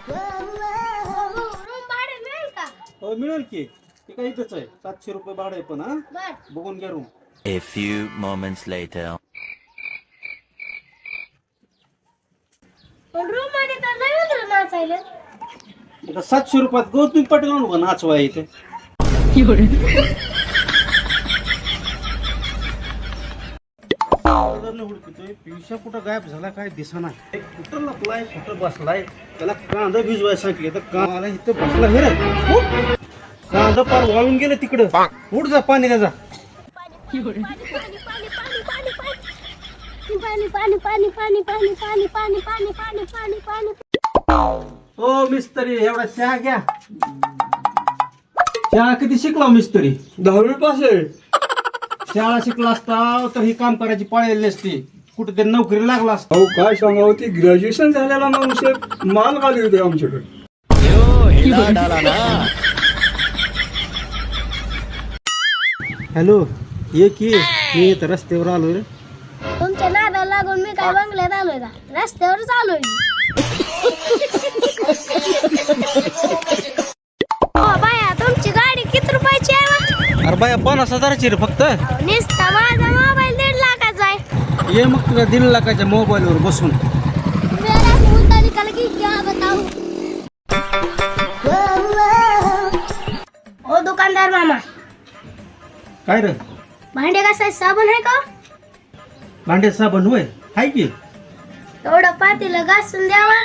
Room भाडे मिळेल का? हो मिळेल की. ते काय इथंच आहे, 700 रुपये भाडं आहे. पण हा बर. बघून घ्या room. A few moments later. पण रूम मध्ये तर नाही उतरलं नाचायला. आता 700 रुपयात गौतमी पाटील आणू का नाचवा इथे? हुडकतोय पिशा कुठं गायब झाला काय दिसना. कुठं लपलाय कुठं बसलाय? त्याला कांदा भिजवाय सांगितले तर कांदा इथं बसला हे रे. कांदा पार वाळून गेलं तिकडं. उठ जा पाणी जा. पाणी पाणी पाणी पाणी पाणी पाणी पाणी पाणी पाणी पाणी पाणी पाणी पाणी पाणी पाणी पाणी. ओ मिस्त्री एवढा चहा घ्या. चहा किती शिकला मिस्त्री? 10वी पास आहे. शाळा शिकला असता तर ही काम करायची पाळलेली असती. कुठेतरी नोकरी लागला असता. अहो काय सांगावं, ती ग्रॅज्युएशन झालेला माणूस आहे, माल घाली होते आमच्याकडे. हिला डाला ना. हॅलो ये की मी इथं रस्त्यावर आलो रे. तुमच्या नादाला लागून मी काय बंगल्यात आलोय का? रस्त्यावरच आलोय. हो बाया, तुमची गाडी किती रुपयाची आहे बा? अरे बाया 50,000ची रे फक्त. नुसता माझा मोबाईल 1.5 लाखाचा आहे. ये मग तुला 1.5 लाखाच्या मोबाईलवर बसून. मेरा मुद्दा निकल की क्या बताऊं? ओ दुकानदार मामा, काय रे? भांडे घासायचं साबण आहे का? भांडे साबण होय हाय की. एवढं पातेलं घासून द्यावा.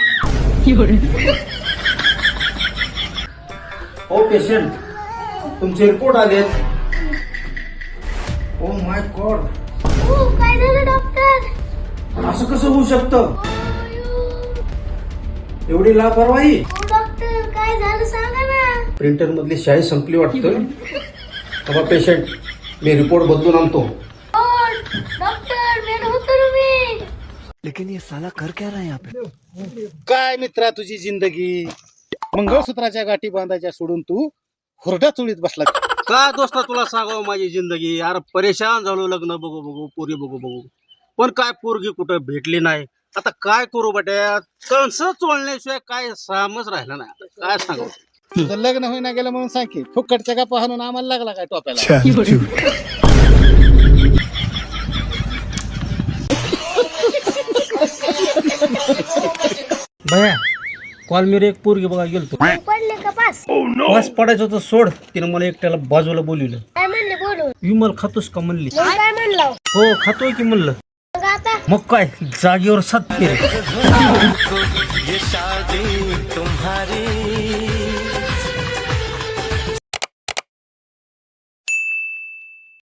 ओ पेशंट तुमचे रिपोर्ट आलेत. ओ माय गॉड, काय झालं डॉक्टर? असं कसं होऊ शकतं? एवढी लापरवाही. डॉक्टर काय झालं सांगा ना. प्रिंटर मधली शाई संपली वाटतं. बाबा पेशंट मी रिपोर्ट बदलून आणतो. डॉक्टर मेल होतो तुम्ही. लेकिन ये साला कर क्या रहा है यहाँ पे? काय मित्रा तुझी जिंदगी मंगळसूत्राच्या गाठी बांधायच्या सोडून तू हुरडा चुळीत बसला का? दोस्ता तुला सांगावं माझी जिंदगी यार, परेशान झालो. लग्न बघू बघू पोरी बघू बघू पण काय पोरगी कुठं भेटली नाही. आता काय करू बट्या? कणस चोळण्याशिवाय काय सामच राहिलं नाही. काय सांगू? तुझं लग्न होईना गेलं म्हणून सांग की फुकटच्या का पाहून आम्हाला लागला काय टोप्याला? भया कॉल मी एक पोरगी बघा गेलतो. पडले का पास? पास पडायचं होतं सोड. तिनं मला एकट्याला बाजूला बोलवलं. काय म्हणले बोलून? विमल खातोस का म्हणली. मग काय म्हणलं? हो खातोय की म्हणलं. मग आता मग काय जागेवर सात फेरे. ये शादी तुम्हारी